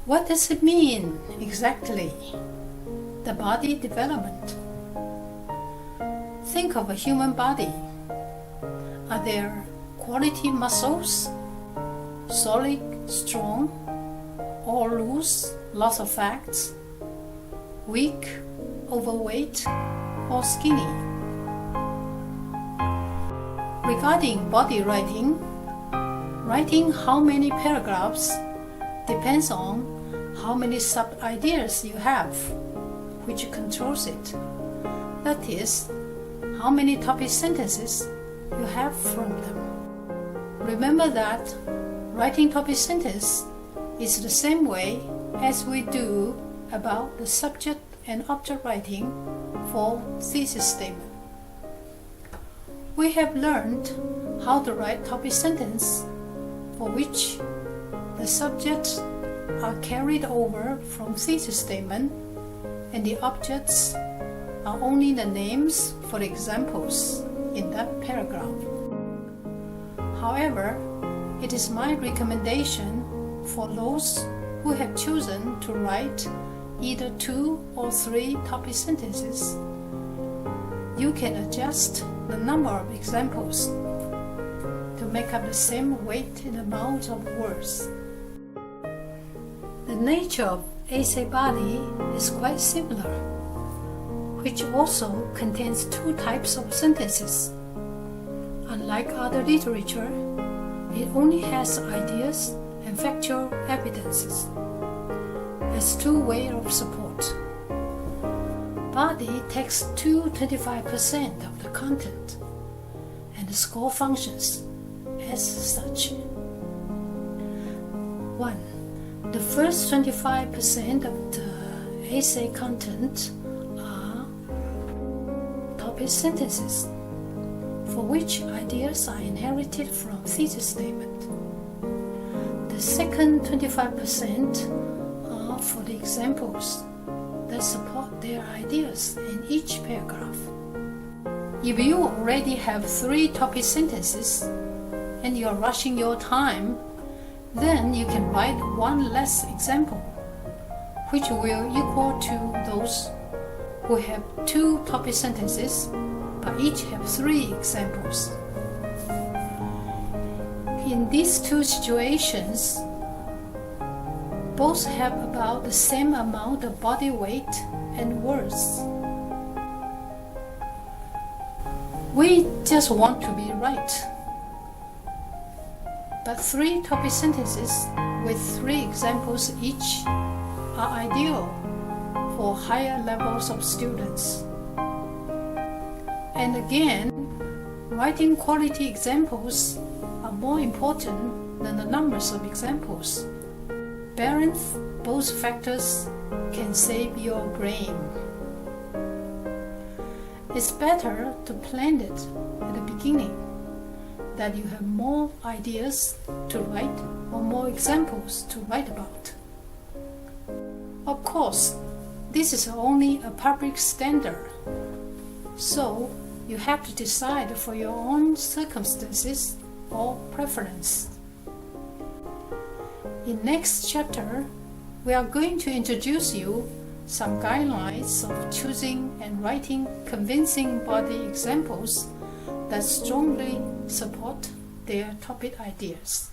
What does it mean exactly? The body development. Think of a human body. Are there quality muscles? Solid, strong, or loose, lots of fats? Weak, overweight, or skinny? Regarding body writing how many paragraphs depends on how many sub-ideas you have, which controls it. That is, how many topic sentences you have from them. Remember that writing topic sentence is the same way as we do about the subject and object writing for thesis statement. We have learned how to write topic sentence for which the subjects are carried over from thesis statement and the objects are only the names for the examples in that paragraph. However, it is my recommendation for those who have chosen to write either 2 or 3 topic sentences, you can adjust the number of examples to make up the same weight and amount of words. The nature of essay body is quite similar, which also contains 2 types of sentences. Unlike other literature, it only has ideas and factual evidences as 2 ways of support. Body takes 25% of the content, and the score functions as such. 1. The first 25% of the essay content are topic sentences, for which ideas are inherited from thesis statement. The second 25% are for the examples that support their ideas in each paragraph. If you already have 3 topic sentences and you are rushing your time, then you can write 1 less example, which will equal to those who have 2 topic sentences but each have 3 examples. In these 2 situations, both have about the same amount of body weight and words. We just want to be right. But 3 topic sentences with 3 examples each are ideal for higher levels of students. And again, writing quality examples are more important than the numbers of examples. Balance both factors can save your brain. It's better to plan it at the beginning, that you have more ideas to write or more examples to write about. Of course, this is only a public standard, so you have to decide for your own circumstances or preference. In next chapter, we are going to introduce you some guidelines of choosing and writing convincing body examples that strongly support their topic ideas.